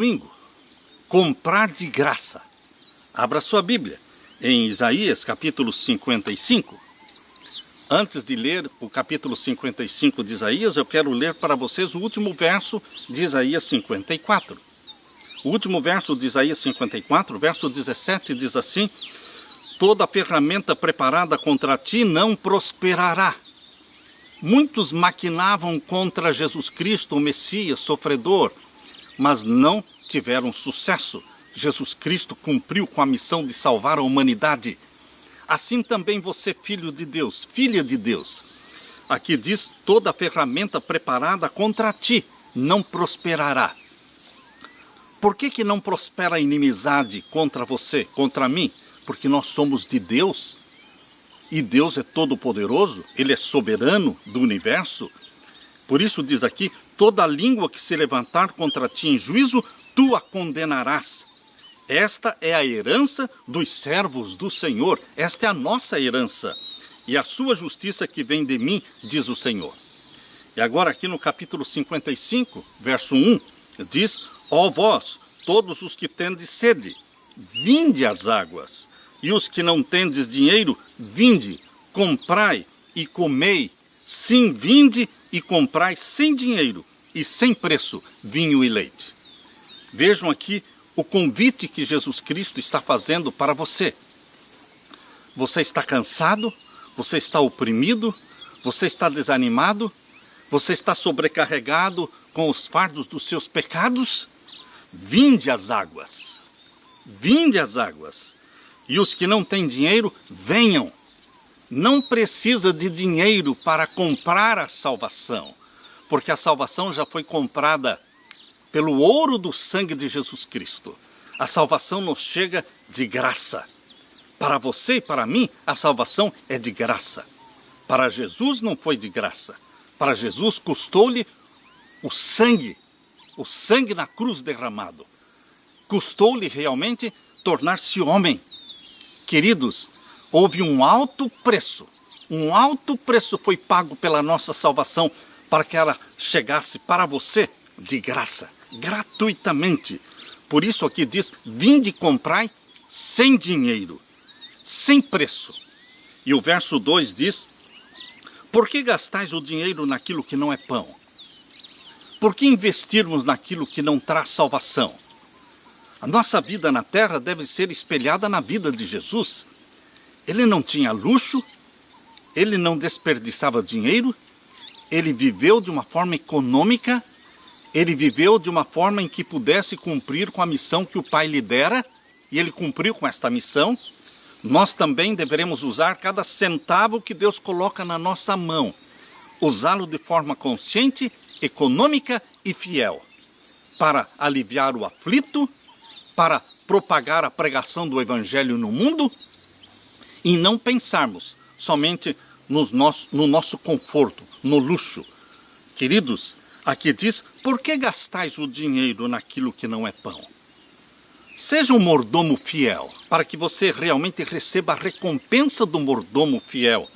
domingo, comprar de graça. Abra sua Bíblia em Isaías capítulo 55. Antes de ler o capítulo 55 de Isaías, eu quero ler para vocês o último verso de Isaías 54. O último verso de Isaías 54, verso 17, diz assim: toda ferramenta preparada contra ti não prosperará. Muitos maquinavam contra Jesus Cristo, o Messias, sofredor, mas não tiveram sucesso. Jesus Cristo cumpriu com a missão de salvar a humanidade. Assim também você, filho de Deus, filha de Deus. Aqui diz, toda ferramenta preparada contra ti não prosperará. Por que não prospera a inimizade contra você, contra mim? Porque nós somos de Deus. E Deus é todo-poderoso, Ele é soberano do universo. Por isso diz aqui, toda língua que se levantar contra ti em juízo, tu a condenarás. Esta é a herança dos servos do Senhor, esta é a nossa herança. E a sua justiça que vem de mim, diz o Senhor. E agora aqui no capítulo 55, verso 1, diz: ó vós, todos os que tendes sede, vinde às águas. E os que não tendes dinheiro, vinde, comprai e comei. Sim, vinde e comprai sem dinheiro e sem preço vinho e leite. Vejam aqui o convite que Jesus Cristo está fazendo para você. Você está cansado? Você está oprimido? Você está desanimado? Você está sobrecarregado com os fardos dos seus pecados? Vinde às águas. Vinde às águas. E os que não têm dinheiro, venham. Não precisa de dinheiro para comprar a salvação, porque a salvação já foi comprada pelo ouro do sangue de Jesus Cristo. A salvação nos chega de graça. Para você e para mim, a salvação é de graça. Para Jesus não foi de graça. Para Jesus custou-lhe o sangue na cruz derramado. Custou-lhe realmente tornar-se homem. Queridos, houve um alto preço foi pago pela nossa salvação para que ela chegasse para você de graça, gratuitamente. Por isso aqui diz, vinde e comprai sem dinheiro, sem preço. E o verso 2 diz, por que gastais o dinheiro naquilo que não é pão? Por que investirmos naquilo que não traz salvação? A nossa vida na terra deve ser espelhada na vida de Jesus. Ele não tinha luxo, ele não desperdiçava dinheiro, ele viveu de uma forma econômica, ele viveu de uma forma em que pudesse cumprir com a missão que o Pai lhe dera, e ele cumpriu com esta missão. Nós também deveremos usar cada centavo que Deus coloca na nossa mão, usá-lo de forma consciente, econômica e fiel, para aliviar o aflito, para propagar a pregação do Evangelho no mundo e não pensarmos somente no nosso conforto, no luxo. Queridos, aqui diz, por que gastais o dinheiro naquilo que não é pão? Seja um mordomo fiel, para que você realmente receba a recompensa do mordomo fiel.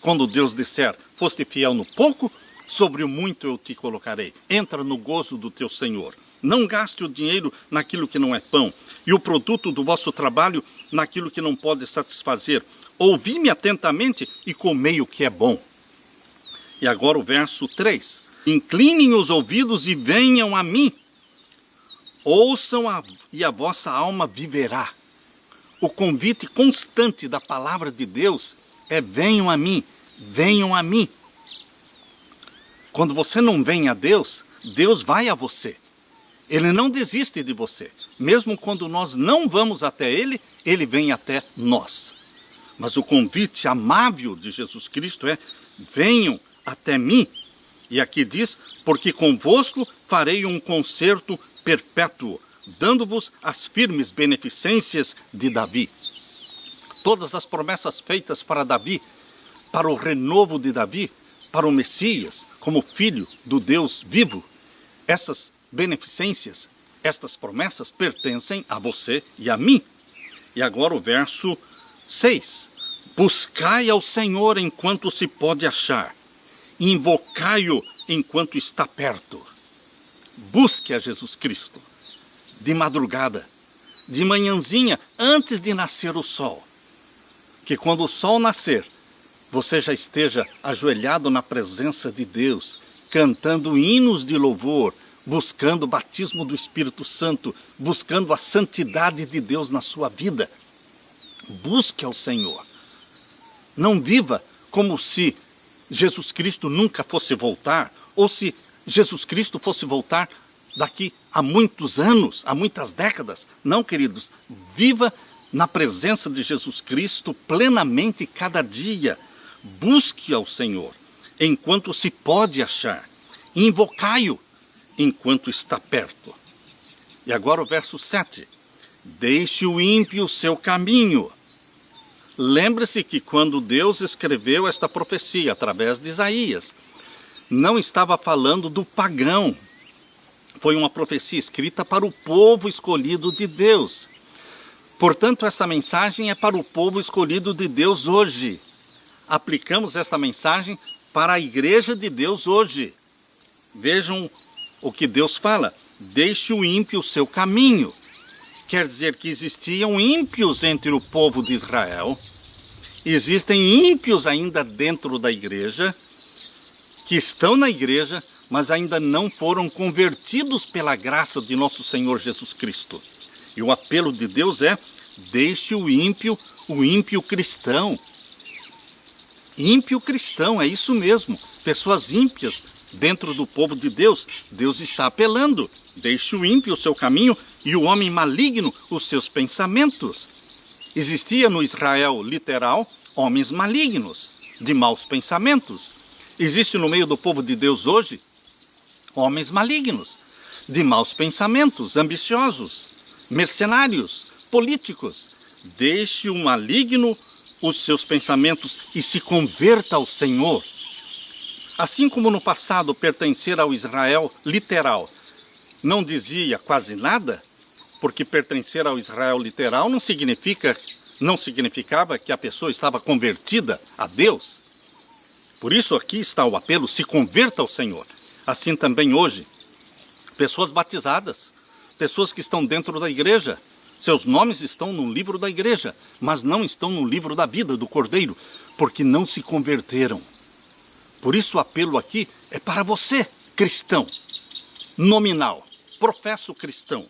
Quando Deus disser, foste fiel no pouco, sobre o muito eu te colocarei. Entra no gozo do teu Senhor. Não gaste o dinheiro naquilo que não é pão, e o produto do vosso trabalho naquilo que não pode satisfazer. Ouvi-me atentamente e comei o que é bom. E agora o verso 3. Inclinem os ouvidos e venham a mim. Ouçam e a vossa alma viverá. O convite constante da palavra de Deus é venham a mim, venham a mim. Quando você não vem a Deus, Deus vai a você. Ele não desiste de você. Mesmo quando nós não vamos até Ele, Ele vem até nós. Mas o convite amável de Jesus Cristo é, venham até mim. E aqui diz, porque convosco farei um concerto perpétuo, dando-vos as firmes beneficências de Davi. Todas as promessas feitas para Davi, para o renovo de Davi, para o Messias, como filho do Deus vivo, essas beneficências, estas promessas pertencem a você e a mim. E agora o verso 6. Buscai ao Senhor enquanto se pode achar, invocai-o enquanto está perto. Busque a Jesus Cristo. de madrugada, de manhãzinha, antes de nascer o sol. Que quando o sol nascer, você já esteja ajoelhado na presença de Deus, cantando hinos de louvor, buscando o batismo do Espírito Santo, buscando a santidade de Deus na sua vida. Busque ao Senhor. Não viva como se Jesus Cristo nunca fosse voltar, ou se Jesus Cristo fosse voltar daqui a muitos anos, a muitas décadas. Não, queridos, viva na presença de Jesus Cristo plenamente cada dia. Busque ao Senhor enquanto se pode achar. Invocai-o enquanto está perto. E agora o verso 7. Deixe o ímpio o seu caminho. Lembre-se que quando Deus escreveu esta profecia através de Isaías, não estava falando do pagão. Foi uma profecia escrita para o povo escolhido de Deus. Portanto, esta mensagem é para o povo escolhido de Deus hoje. Aplicamos esta mensagem para a igreja de Deus hoje. Vejam o que Deus fala. Deixe o ímpio o seu caminho. Quer dizer que existiam ímpios entre o povo de Israel. Existem ímpios ainda dentro da igreja, que estão na igreja, mas ainda não foram convertidos pela graça de nosso Senhor Jesus Cristo. E o apelo de Deus é: deixe o ímpio cristão. Ímpio cristão, é isso mesmo. Pessoas ímpias dentro do povo de Deus. Deus está apelando. Deixe o ímpio o seu caminho e o homem maligno os seus pensamentos. Existia no Israel literal homens malignos, de maus pensamentos. Existe no meio do povo de Deus hoje homens malignos, de maus pensamentos, ambiciosos, mercenários, políticos. Deixe o maligno os seus pensamentos e se converta ao Senhor. Assim como no passado pertencer ao Israel literal não dizia quase nada, porque pertencer ao Israel literal não significava que a pessoa estava convertida a Deus. Por isso aqui está o apelo: se converta ao Senhor. Assim também hoje, pessoas batizadas, pessoas que estão dentro da igreja, seus nomes estão no livro da igreja, mas não estão no livro da vida do Cordeiro, porque não se converteram. Por isso o apelo aqui é para você, cristão, nominal, professo cristão.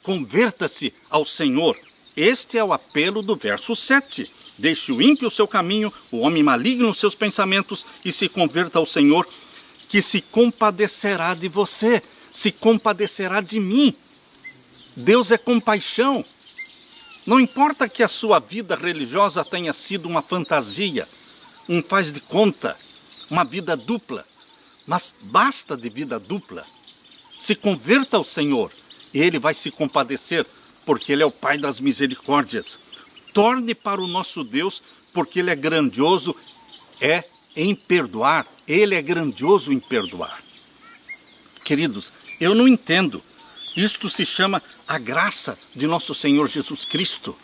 Converta-se ao Senhor. Este é o apelo do verso 7. Deixe o ímpio o seu caminho, o homem maligno os seus pensamentos, e se converta ao Senhor, que se compadecerá de você, se compadecerá de mim. Deus é compaixão. Não importa que a sua vida religiosa tenha sido uma fantasia, um faz de conta, uma vida dupla, mas basta de vida dupla. Se converta ao Senhor e Ele vai se compadecer, porque Ele é o Pai das misericórdias. Torne para o nosso Deus, porque Ele é grandioso em perdoar. Ele é grandioso em perdoar. Queridos, eu não entendo. Isto se chama a graça de nosso Senhor Jesus Cristo.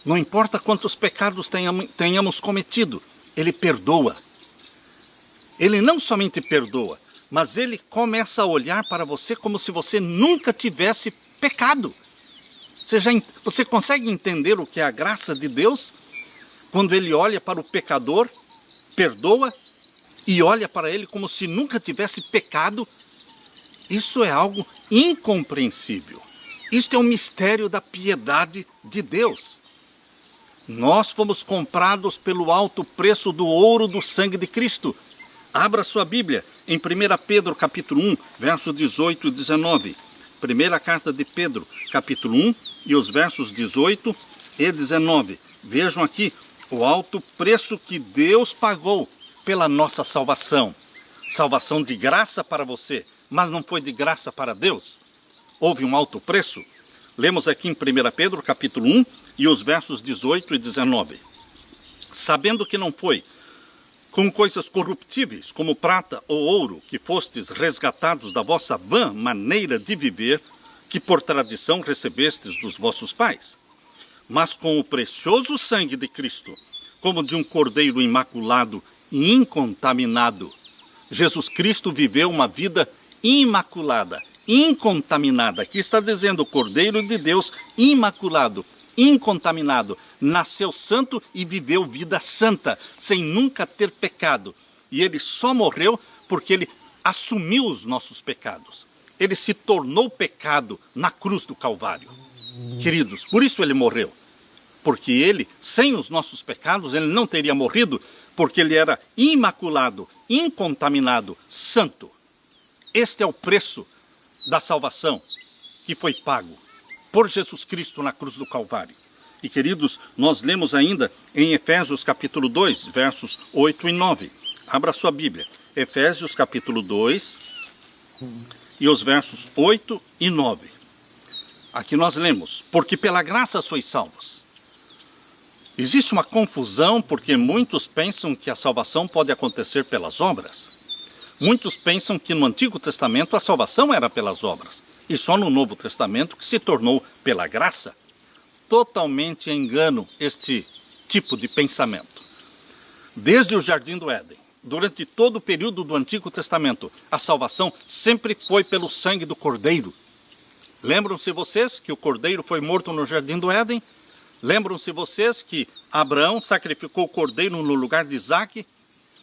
Não importa quantos pecados tenhamos cometido, Ele perdoa. Ele não somente perdoa, mas Ele começa a olhar para você como se você nunca tivesse pecado. Você consegue entender o que é a graça de Deus? Quando Ele olha para o pecador, perdoa e olha para ele como se nunca tivesse pecado. Isso é algo incompreensível. Isto é um mistério da piedade de Deus. Nós fomos comprados pelo alto preço do ouro do sangue de Cristo. Abra sua Bíblia em 1 Pedro capítulo 1, versos 18 e 19. Primeira carta de Pedro, capítulo 1, e os versos 18 e 19. Vejam aqui o alto preço que Deus pagou pela nossa salvação. Salvação de graça para você, mas não foi de graça para Deus. Houve um alto preço. Lemos aqui em 1 Pedro capítulo 1 e os versos 18 e 19. Sabendo que não foi com coisas corruptíveis, como prata ou ouro, que fostes resgatados da vossa vã maneira de viver, que por tradição recebestes dos vossos pais, mas com o precioso sangue de Cristo, como de um cordeiro imaculado e incontaminado. Jesus Cristo viveu uma vida imaculada, incontaminada. Aqui está dizendo o Cordeiro de Deus, imaculado, incontaminado, nasceu santo e viveu vida santa, sem nunca ter pecado. E ele só morreu porque ele assumiu os nossos pecados. Ele se tornou pecado na cruz do Calvário. Queridos, por isso ele morreu. Porque ele, sem os nossos pecados, ele não teria morrido, porque ele era imaculado, incontaminado, santo. Este é o preço da salvação que foi pago por Jesus Cristo na cruz do Calvário. E queridos, nós lemos ainda em Efésios capítulo 2, versos 8 e 9. Abra sua Bíblia. Efésios capítulo 2 e os versos 8 e 9. Aqui nós lemos: porque pela graça sois salvos. Existe uma confusão porque muitos pensam que a salvação pode acontecer pelas obras. Muitos pensam que no Antigo Testamento a salvação era pelas obras. E só no Novo Testamento que se tornou pela graça. Totalmente engano este tipo de pensamento. Desde o Jardim do Éden, durante todo o período do Antigo Testamento, a salvação sempre foi pelo sangue do Cordeiro. Lembram-se vocês que o Cordeiro foi morto no Jardim do Éden? Lembram-se vocês que Abraão sacrificou o Cordeiro no lugar de Isaque?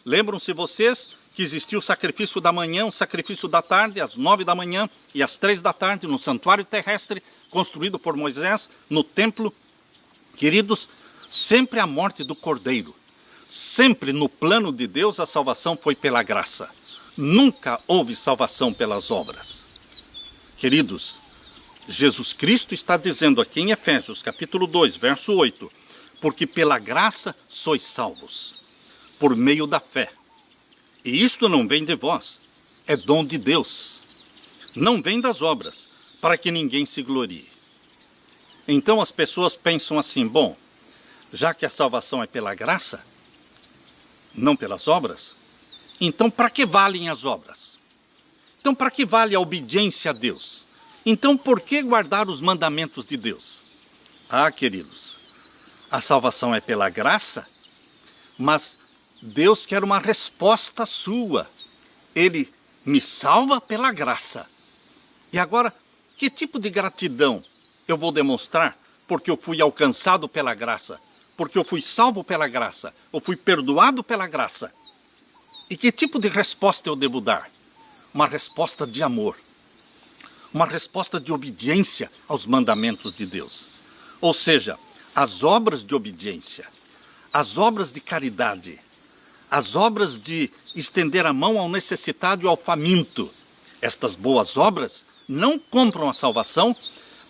Lembram-se vocês que existiu o sacrifício da manhã, o sacrifício da tarde, às 9 da manhã e às 3 da tarde, no santuário terrestre, construído por Moisés, no templo? Queridos, sempre a morte do Cordeiro. Sempre no plano de Deus a salvação foi pela graça. Nunca houve salvação pelas obras. Queridos, Jesus Cristo está dizendo aqui em Efésios capítulo 2, verso 8, porque pela graça sois salvos, por meio da fé. E isto não vem de vós, é dom de Deus. Não vem das obras, para que ninguém se glorie. Então as pessoas pensam assim: bom, já que a salvação é pela graça, não pelas obras, então para que valem as obras? Então para que vale a obediência a Deus? Então por que guardar os mandamentos de Deus? Ah, queridos, a salvação é pela graça, mas Deus quer uma resposta sua. Ele me salva pela graça. E agora, que tipo de gratidão eu vou demonstrar porque eu fui alcançado pela graça? Porque eu fui salvo pela graça? Eu fui perdoado pela graça? E que tipo de resposta eu devo dar? Uma resposta de amor. Uma resposta de obediência aos mandamentos de Deus. Ou seja, as obras de obediência, as obras de caridade, as obras de estender a mão ao necessitado e ao faminto. Estas boas obras não compram a salvação,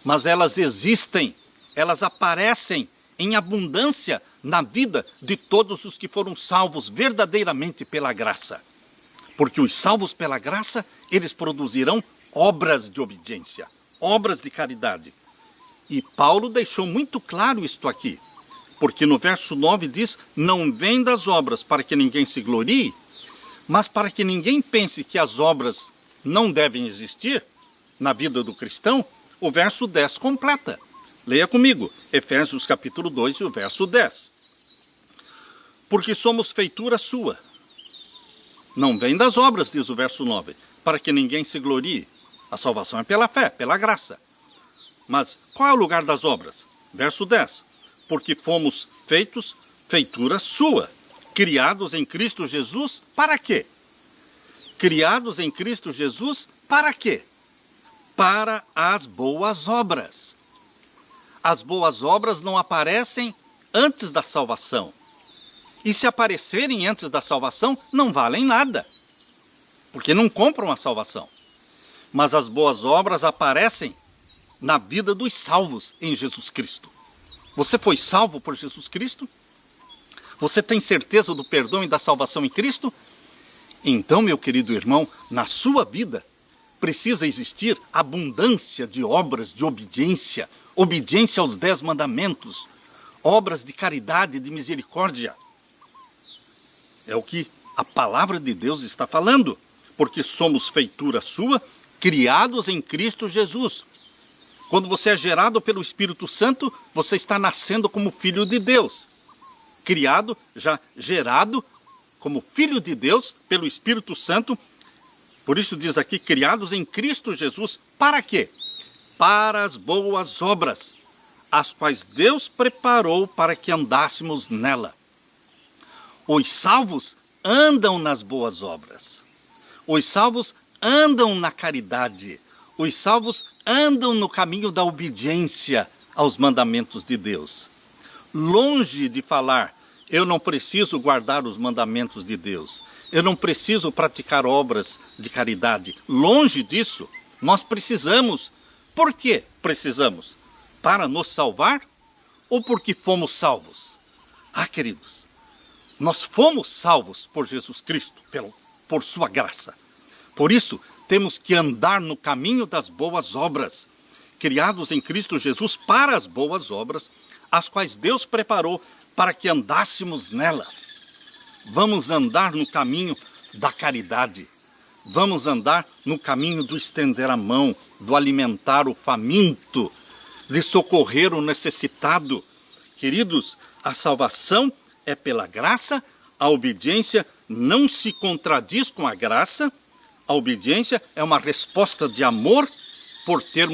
mas elas existem, elas aparecem em abundância na vida de todos os que foram salvos verdadeiramente pela graça. Porque os salvos pela graça, eles produzirão obras de obediência, obras de caridade. E Paulo deixou muito claro isto aqui, porque no verso 9 diz: não vem das obras para que ninguém se glorie, mas para que ninguém pense que as obras não devem existir na vida do cristão. O verso 10 completa. Leia comigo, Efésios capítulo 2 e o verso 10. Porque somos feitura sua. Não vem das obras, diz o verso 9, para que ninguém se glorie. A salvação é pela fé, pela graça. Mas qual é o lugar das obras? Verso 10. Porque fomos feitos feitura sua, criados em Cristo Jesus, para quê? Criados em Cristo Jesus, para quê? Para as boas obras. As boas obras não aparecem antes da salvação. E se aparecerem antes da salvação, não valem nada, porque não compram a salvação. Mas as boas obras aparecem na vida dos salvos em Jesus Cristo. Você foi salvo por Jesus Cristo? Você tem certeza do perdão e da salvação em Cristo? Então, meu querido irmão, na sua vida precisa existir abundância de obras de obediência, obediência aos 10 mandamentos, obras de caridade e de misericórdia. É o que a palavra de Deus está falando, porque somos feitura sua, criados em Cristo Jesus. Quando você é gerado pelo Espírito Santo, você está nascendo como filho de Deus. Criado, já gerado como filho de Deus pelo Espírito Santo. Por isso diz aqui, criados em Cristo Jesus, para quê? Para as boas obras, as quais Deus preparou para que andássemos nela. Os salvos andam nas boas obras. Os salvos andam na caridade. Os salvos andam no caminho da obediência aos mandamentos de Deus. Longe de falar, eu não preciso guardar os mandamentos de Deus. Eu não preciso praticar obras de caridade. Longe disso, nós precisamos. Por que precisamos? Para nos salvar ou porque fomos salvos? Ah, queridos, nós fomos salvos por Jesus Cristo, por sua graça. Por isso, temos que andar no caminho das boas obras, criados em Cristo Jesus para as boas obras, as quais Deus preparou para que andássemos nelas. Vamos andar no caminho da caridade. Vamos andar no caminho do estender a mão, do alimentar o faminto, de socorrer o necessitado. Queridos, a salvação é pela graça, a obediência não se contradiz com a graça, a obediência é uma resposta de amor por termos